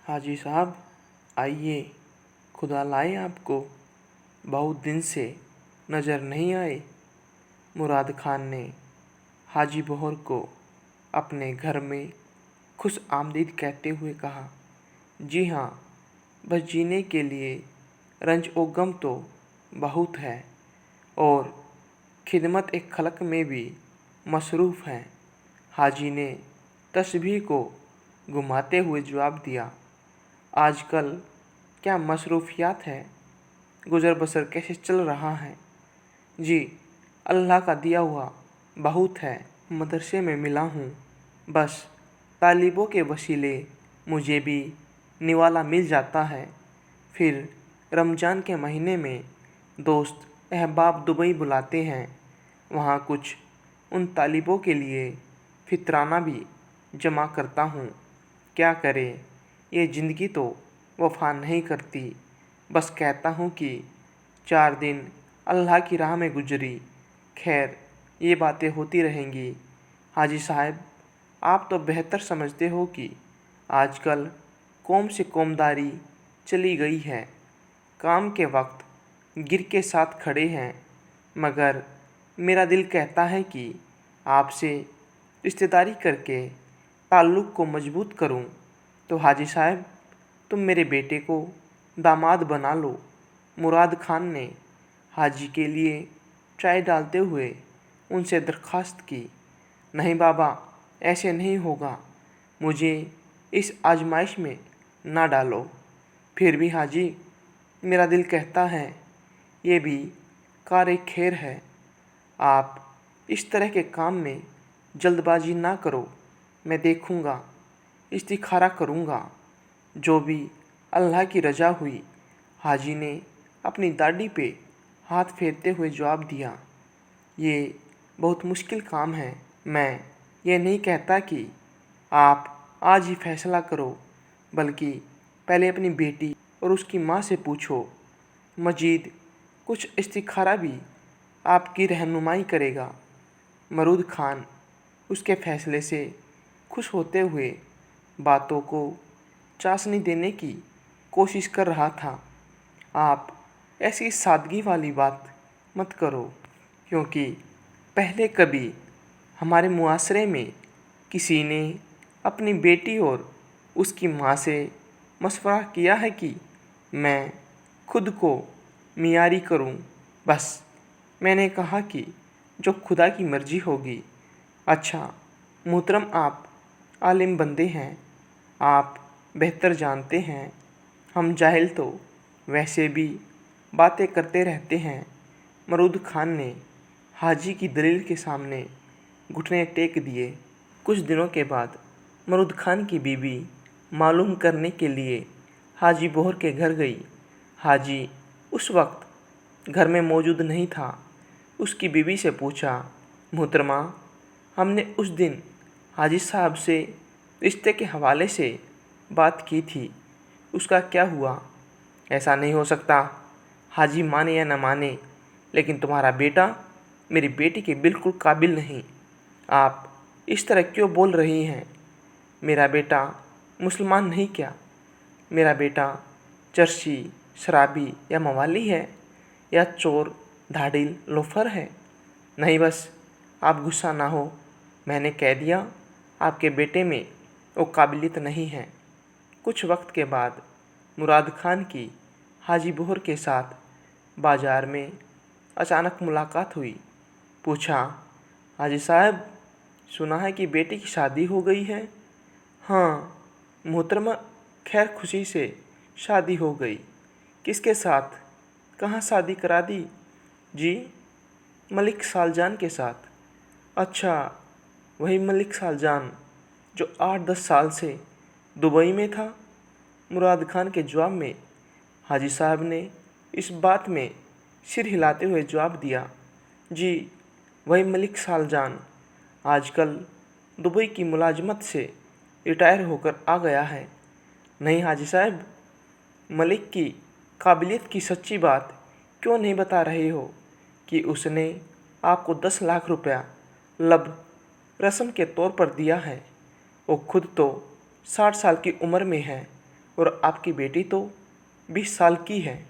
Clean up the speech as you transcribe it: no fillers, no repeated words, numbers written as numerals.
हाजी साहब आइए, खुदा लाए आपको, बहुत दिन से नज़र नहीं आए। मुराद खान ने हाजी बहर को अपने घर में खुश आमदीद कहते हुए कहा। जी हाँ, बस जीने के लिए रंज व गम तो बहुत है और खिदमत एक खलक में भी मसरूफ़ हैं। हाजी ने तस्बीह को घुमाते हुए जवाब दिया। आजकल क्या मसरूफियात है, गुज़र बसर कैसे चल रहा है? जी, अल्लाह का दिया हुआ बहुत है। मदरसे में मिला हूँ, बस तालिबों के वसीले मुझे भी निवाला मिल जाता है। फिर रमज़ान के महीने में दोस्त अहबाब दुबई बुलाते हैं, वहाँ कुछ उन तालिबों के लिए फितराना भी जमा करता हूँ। क्या करे, ये ज़िंदगी तो वफ़ा नहीं करती। बस कहता हूँ कि 4 दिन अल्लाह की राह में गुजरी। खैर, ये बातें होती रहेंगी। हाजी साहब, आप तो बेहतर समझते हो कि आजकल कौम से कौमदारी चली गई है। काम के वक्त गिर के साथ खड़े हैं, मगर मेरा दिल कहता है कि आपसे रिश्तेदारी करके ताल्लुक़ को मजबूत करूं। तो हाजी साहब, तुम मेरे बेटे को दामाद बना लो। मुराद खान ने हाजी के लिए चाय डालते हुए उनसे दरख्वास्त की। नहीं बाबा, ऐसे नहीं होगा, मुझे इस आजमाइश में ना डालो। फिर भी हाजी, मेरा दिल कहता है ये भी कार खैर है। आप इस तरह के काम में जल्दबाजी ना करो। मैं देखूँगा, इस्तिखारा करूँगा, जो भी अल्लाह की रज़ा हुई। हाजी ने अपनी दाढ़ी पे हाथ फेरते हुए जवाब दिया। ये बहुत मुश्किल काम है। मैं ये नहीं कहता कि आप आज ही फैसला करो, बल्कि पहले अपनी बेटी और उसकी माँ से पूछो। मजीद कुछ इस्तिखारा भी आपकी रहनुमाई करेगा। मरूद खान उसके फ़ैसले से खुश होते हुए बातों को चाशनी देने की कोशिश कर रहा था। आप ऐसी सादगी वाली बात मत करो, क्योंकि पहले कभी हमारे मुआशरे में किसी ने अपनी बेटी और उसकी माँ से मशवरा किया है कि मैं खुद को मियारी करूं। बस मैंने कहा कि जो खुदा की मर्ज़ी होगी। अच्छा मोहतरम, आप आलिम बंदे हैं, आप बेहतर जानते हैं। हम जाहिल तो वैसे भी बातें करते रहते हैं। मरूद खान ने हाजी की दलील के सामने घुटने टेक दिए। कुछ दिनों के बाद मरूद खान की बीवी मालूम करने के लिए हाजी बहर के घर गई। हाजी उस वक्त घर में मौजूद नहीं था। उसकी बीवी से पूछा, मोहतरमा, हमने उस दिन हाजी साहब से रिश्ते के हवाले से बात की थी, उसका क्या हुआ? ऐसा नहीं हो सकता। हाजी माने या न माने, लेकिन तुम्हारा बेटा मेरी बेटी के बिल्कुल काबिल नहीं। आप इस तरह क्यों बोल रही हैं? मेरा बेटा मुसलमान नहीं क्या? मेरा बेटा चर्सी, शराबी या मवाली है, या चोर, धाड़िल, लोफर है? नहीं, बस आप गुस्सा ना हो। मैंने कह दिया, आपके बेटे में वो काबिलियत नहीं है। कुछ वक्त के बाद मुराद खान की हाजी बहर के साथ बाज़ार में अचानक मुलाकात हुई। पूछा, हाजी साहब, सुना है कि बेटी की शादी हो गई है? हाँ मोहतरमा, खैर खुशी से शादी हो गई। किसके साथ? कहाँ शादी करा दी? जी, मलिक सालजान के साथ। अच्छा, वही मलिक सालजान जो 8-10 साल से दुबई में था। मुराद खान के जवाब में हाजी साहब ने इस बात में सिर हिलाते हुए जवाब दिया। जी, वही मलिक सालजान आजकल दुबई की मुलाजमत से रिटायर होकर आ गया है। नहीं हाजी साहब, मलिक की काबिलियत की सच्ची बात क्यों नहीं बता रहे हो कि उसने आपको 10 लाख रुपया लब रस्म के तौर पर दिया है। वो खुद तो 60 साल की उम्र में है اور آپ کی بیٹی تو 20 سال کی ہے۔